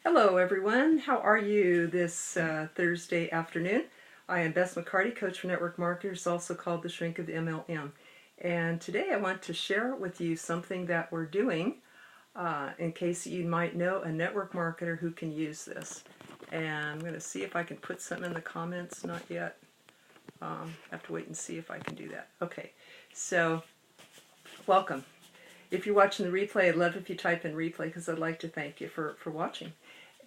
Hello everyone, how are you this Thursday afternoon? I am Bess McCarty, coach for network marketers, also called the shrink of MLM. And today I want to share with you something that we're doing in case you might know a network marketer who can use this. And I'm going to see if I can put something in the comments, not yet. I have to wait and see if I can do that. Okay, so welcome. If you're watching the replay, I'd love if you type in replay because I'd like to thank you for watching.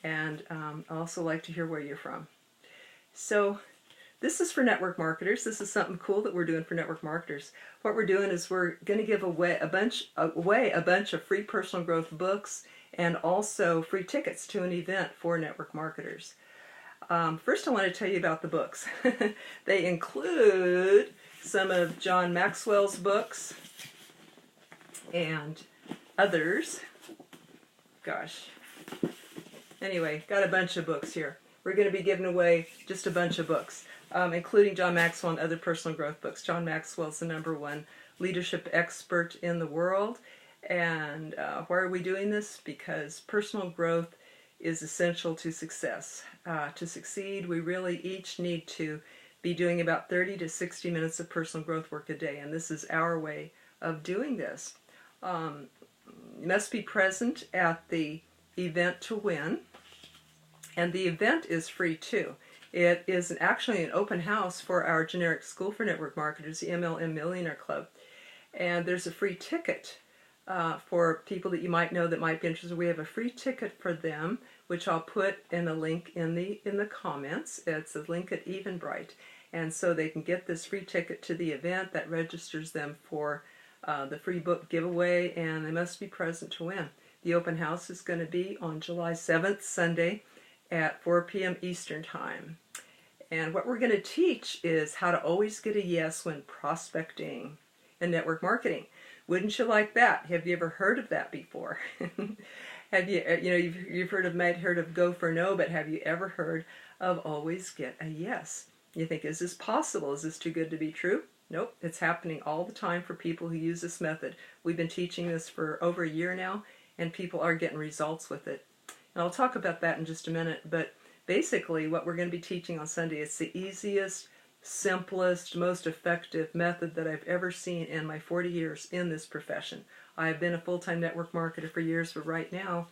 And I also like to hear where you're from. So this is for network marketers. This is something cool that we're doing for network marketers. What we're doing is we're going to give away a bunch of free personal growth books and also free tickets to an event for network marketers. First I want to tell you about the books. They include some of John Maxwell's books and others. Gosh. Anyway, got a bunch of books here. We're going to be giving away just a bunch of books, including John Maxwell and other personal growth books. John Maxwell is the #1 leadership expert in the world. And why are we doing this? Because personal growth is essential to success. To succeed, we really each need to be doing about 30 to 60 minutes of personal growth work a day. And this is our way of doing this. You must be present at the event to win. And the event is free too. It is actually an open house for our generic school for network marketers, the MLM Millionaire Club. And there's a free ticket for people that you might know that might be interested. We have a free ticket for them, which I'll put in a link in the comments. It's a link at Eventbrite. And so they can get this free ticket to the event that registers them for the free book giveaway, and they must be present to win. The open house is going to be on July 7th, Sunday, at 4 p.m. Eastern Time. And what we're going to teach is how to always get a yes when prospecting in network marketing. Wouldn't you like that? Have you ever heard of that before? Have you, you've heard of go for no, but have you ever heard of always get a yes? You think, is this possible? Is this too good to be true? Nope, it's happening all the time for people who use this method. We've been teaching this for over a year now, and people are getting results with it. And I'll talk about that in just a minute, but basically what we're going to be teaching on Sunday is the easiest, simplest, most effective method that I've ever seen in my 40 years in this profession. I've been a full-time network marketer for years, but right now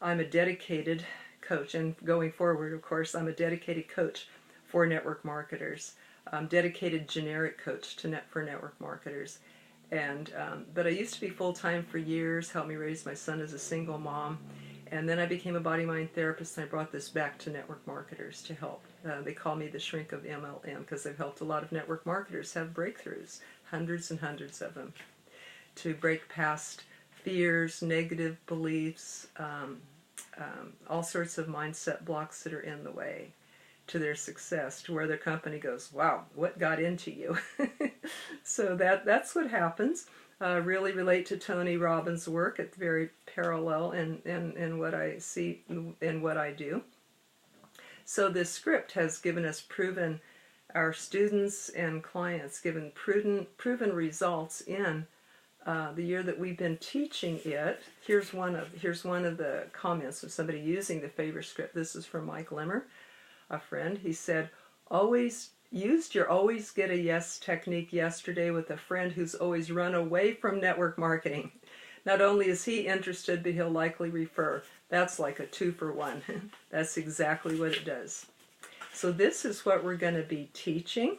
I'm a dedicated coach, and going forward, of course, I'm a dedicated coach for network marketers. Dedicated generic coach for network marketers. And but I used to be full-time for years, helped me raise my son as a single mom. And then I became a body-mind therapist, and I brought this back to network marketers to help. They call me the shrink of MLM because I've helped a lot of network marketers have breakthroughs, hundreds and hundreds of them, to break past fears, negative beliefs, all sorts of mindset blocks that are in the way to their success, to where their company goes, wow, what got into you? So that's what happens. Really relate to Tony Robbins' work. It's very parallel in what I see in what I do. So this script has given us our students and clients given proven results in the year that we've been teaching it. Here's one of the comments of somebody using the favor script. This is from Mike Limmer, a friend. He said, used your always get a yes technique yesterday with a friend who's always run away from network marketing. Not only is he interested, but he'll likely refer. That's like a 2-for-1. That's exactly what it does. So this is what we're going to be teaching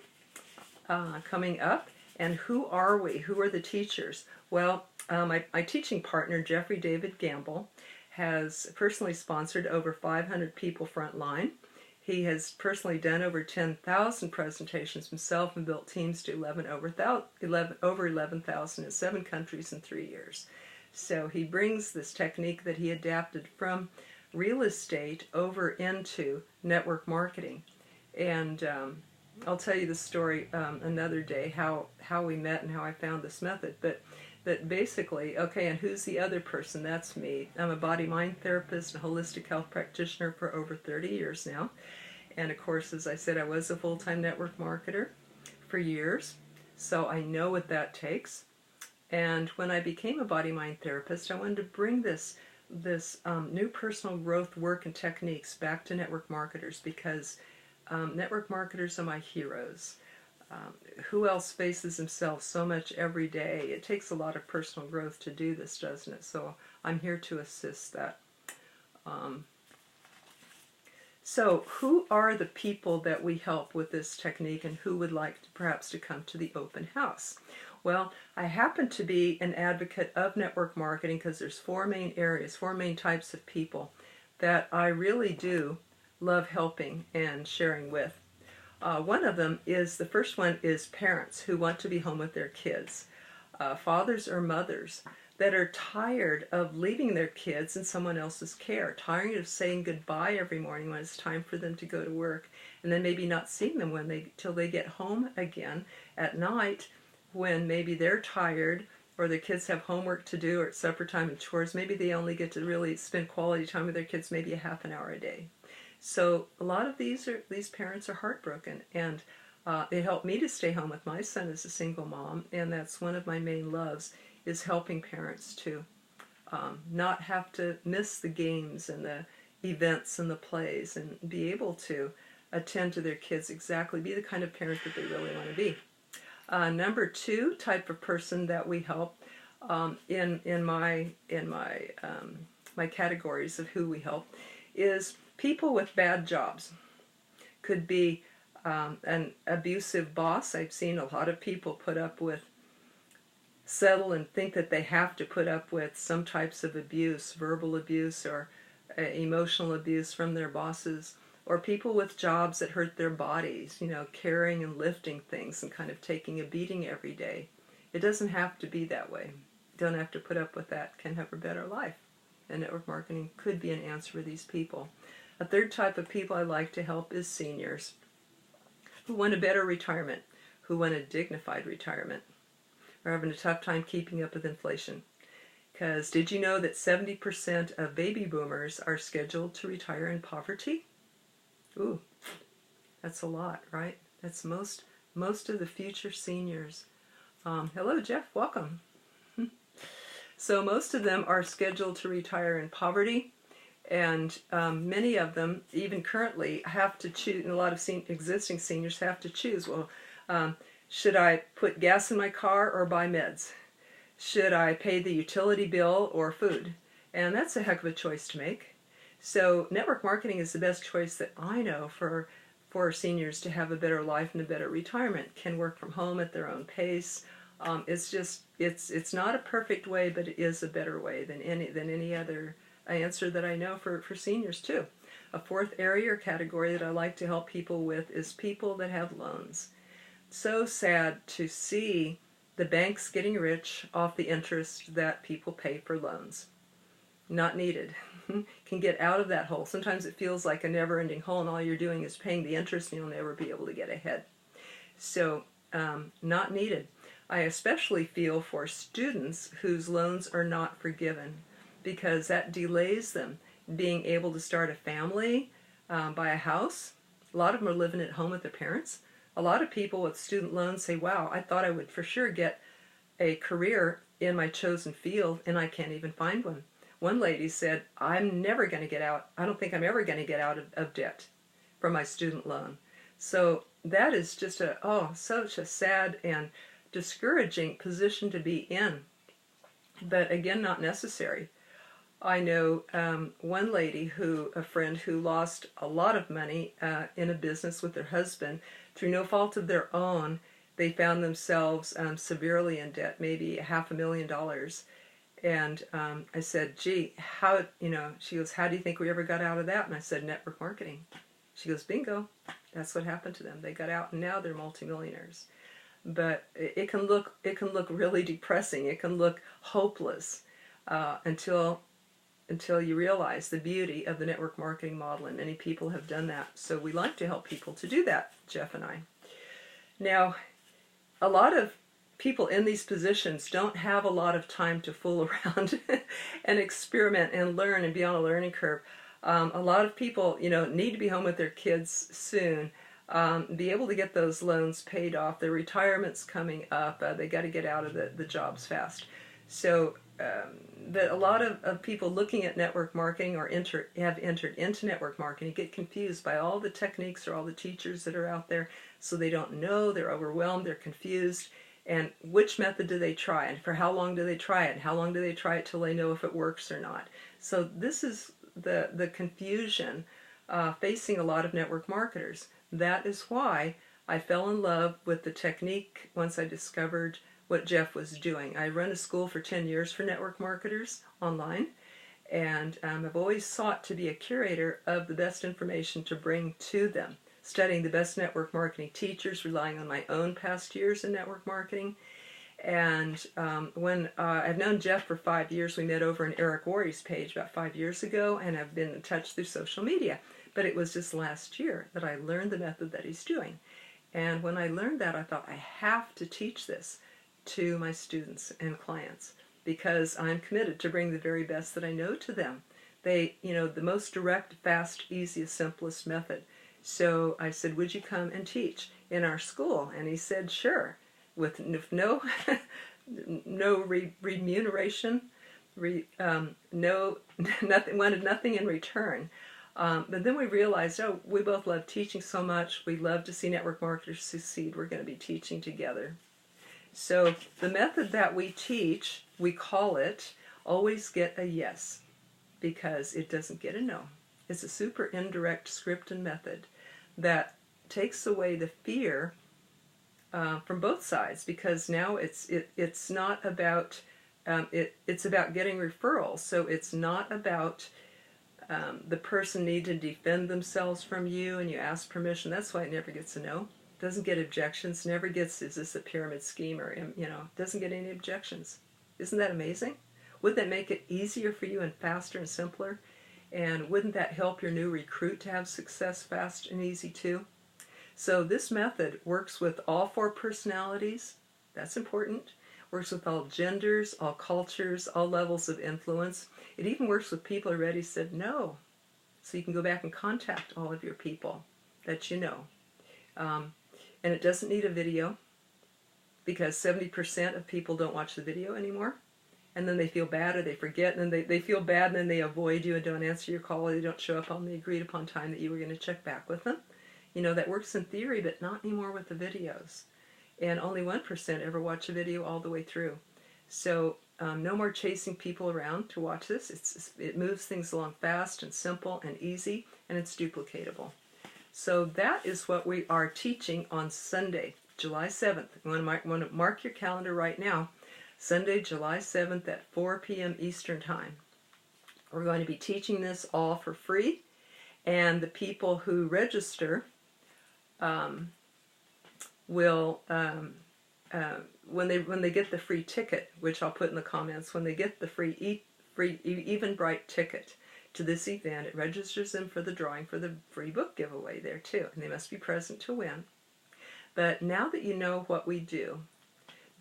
coming up. And who are we? Who are the teachers? Well, my teaching partner, Jeffrey David Gamble, has personally sponsored over 500 people frontline. He has personally done over 10,000 presentations himself and built teams to over 11,000 in 7 countries in 3 years. So he brings this technique that he adapted from real estate over into network marketing. And I'll tell you the story another day, how we met and how I found this method. But basically, okay, and who's the other person? That's me. I'm a body-mind therapist and holistic health practitioner for over 30 years now. And of course, as I said, I was a full-time network marketer for years, so I know what that takes. And when I became a body-mind therapist, I wanted to bring this new personal growth work and techniques back to network marketers, because network marketers are my heroes. Who else faces themselves so much every day? It takes a lot of personal growth to do this, doesn't it? So I'm here to assist that. So who are the people that we help with this technique, and who would like perhaps to come to the open house? Well, I happen to be an advocate of network marketing because there's four main areas, four main types of people that I really do love helping and sharing with. One of them is, the first one is parents who want to be home with their kids. Fathers or mothers that are tired of leaving their kids in someone else's care, tired of saying goodbye every morning when it's time for them to go to work, and then maybe not seeing them till they get home again at night, when maybe they're tired or their kids have homework to do, or at supper time and chores. Maybe they only get to really spend quality time with their kids maybe a half an hour a day. So a lot of these parents are heartbroken, and it helped me to stay home with my son as a single mom, and that's one of my main loves, is helping parents to not have to miss the games and the events and the plays, and be able to attend to their kids exactly, be the kind of parent that they really want to be. Number two type of person that we help in my categories of who we help is people with bad jobs. Could be an abusive boss. I've seen a lot of people settle and think that they have to put up with some types of abuse, verbal abuse or emotional abuse from their bosses, or people with jobs that hurt their bodies, carrying and lifting things and kind of taking a beating every day. It doesn't have to be that way. Don't have to put up with that, can have a better life. And network marketing could be an answer for these people. A third type of people I like to help is seniors who want a better retirement, who want a dignified retirement, are having a tough time keeping up with inflation. Because did you know that 70% of baby boomers are scheduled to retire in poverty? Ooh, that's a lot, right? That's most of the future seniors. Hello, Jeff. Welcome. So most of them are scheduled to retire in poverty, and many of them, even currently, have to choose. A lot of existing seniors have to choose. Well, should I put gas in my car or buy meds? Should I pay the utility bill or food? And that's a heck of a choice to make. So network marketing is the best choice that I know for seniors to have a better life and a better retirement. Can work from home at their own pace. It's not a perfect way, but it is a better way than any other answer that I know for seniors too. A fourth area or category that I like to help people with is people that have loans. So sad to see the banks getting rich off the interest that people pay for loans. Not needed. Can get out of that hole. Sometimes it feels like a never-ending hole, and all you're doing is paying the interest, and you'll never be able to get ahead. So, not needed. I especially feel for students whose loans are not forgiven, because that delays them being able to start a family, buy a house. A lot of them are living at home with their parents. A lot of people with student loans say, wow, I thought I would for sure get a career in my chosen field, and I can't even find one. One lady said, I'm never going to get out. I don't think I'm ever going to get out of debt from my student loan. So that is just such a sad and discouraging position to be in. But again, not necessary. I know one lady a friend who lost a lot of money in a business with her husband through no fault of their own. They found themselves severely in debt, maybe $500,000. And I said, gee, she goes, how do you think we ever got out of that? And I said, network marketing. She goes, bingo. That's what happened to them. They got out, and now they're multimillionaires. But it can look really depressing. It can look hopeless until you realize the beauty of the network marketing model, and many people have done that. So we like to help people to do that, Jeff and I. Now, a lot of people in these positions don't have a lot of time to fool around and experiment and learn and be on a learning curve. A lot of people, need to be home with their kids soon, be able to get those loans paid off. Their retirement's coming up. They got to get out of the jobs fast. So that a lot of people looking at network marketing or have entered into network marketing get confused by all the techniques or all the teachers that are out there, so they don't know, they're overwhelmed, they're confused, and which method do they try, and for how long do they try it, and how long do they try it till they know if it works or not. So this is the confusion facing a lot of network marketers. That is why I fell in love with the technique once I discovered what Jeff was doing. I run a school for 10 years for network marketers online, and I've always sought to be a curator of the best information to bring to them, studying the best network marketing teachers, relying on my own past years in network marketing. And when I've known Jeff for 5 years, we met over in Eric Worre's page about 5 years ago, and I've been in touch through social media. But it was just last year that I learned the method that he's doing. And when I learned that, I thought, I have to teach this to my students and clients, because I'm committed to bring the very best that I know to them. The most direct, fast, easiest, simplest method. So I said, would you come and teach in our school? And he said, sure, with no remuneration, nothing, wanted nothing in return. But then we realized, we both love teaching so much. We love to see network marketers succeed. We're going to be teaching together. So the method that we teach, we call it Always Get a Yes, because it doesn't get a no. It's a super indirect script and method that takes away the fear from both sides, because now it's not about it's about getting referrals. So it's not about the person need to defend themselves from you and you ask permission. That's why it never gets a no. Doesn't get objections, never gets, is this a pyramid scheme, or, doesn't get any objections. Isn't that amazing? Wouldn't that make it easier for you and faster and simpler? And wouldn't that help your new recruit to have success fast and easy too? So this method works with all 4 personalities. That's important. Works with all genders, all cultures, all levels of influence. It even works with people who already said no. So you can go back and contact all of your people that you know. And it doesn't need a video, because 70% of people don't watch the video anymore. And then they feel bad, or they forget, and then they feel bad, and then they avoid you and don't answer your call, or they don't show up on the agreed upon time that you were going to check back with them. That works in theory, but not anymore with the videos. And only 1% ever watch a video all the way through. So no more chasing people around to watch this. It moves things along fast and simple and easy, and it's duplicatable. So that is what we are teaching on Sunday, July 7th. You want to mark your calendar right now. Sunday, July 7th at 4 p.m. Eastern Time. We're going to be teaching this all for free, and the people who register will, when they get the free ticket, which I'll put in the comments, when they get the free Eventbrite ticket to this event, it registers them for the drawing for the free book giveaway there too, and they must be present to win. But now that you know what we do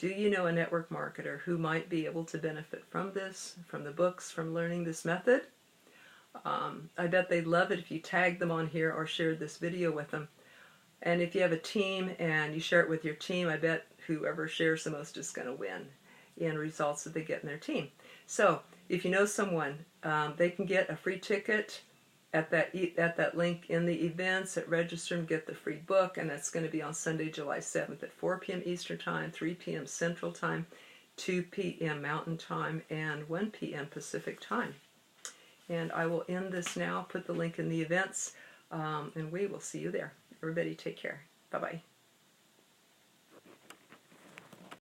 you know a network marketer who might be able to benefit from this, from the books, from learning this method? I bet they'd love it if you tagged them on here or shared this video with them. And if you have a team and you share it with your team, I bet whoever shares the most is going to win in results that they get in their team. So if you know someone, they can get a free ticket at that link in the events, at register and get the free book, and that's going to be on Sunday, July 7th at 4 p.m. Eastern Time, 3 p.m. Central Time, 2 p.m. Mountain Time, and 1 p.m. Pacific Time. And I will end this now, put the link in the events, and we will see you there. Everybody take care. Bye-bye.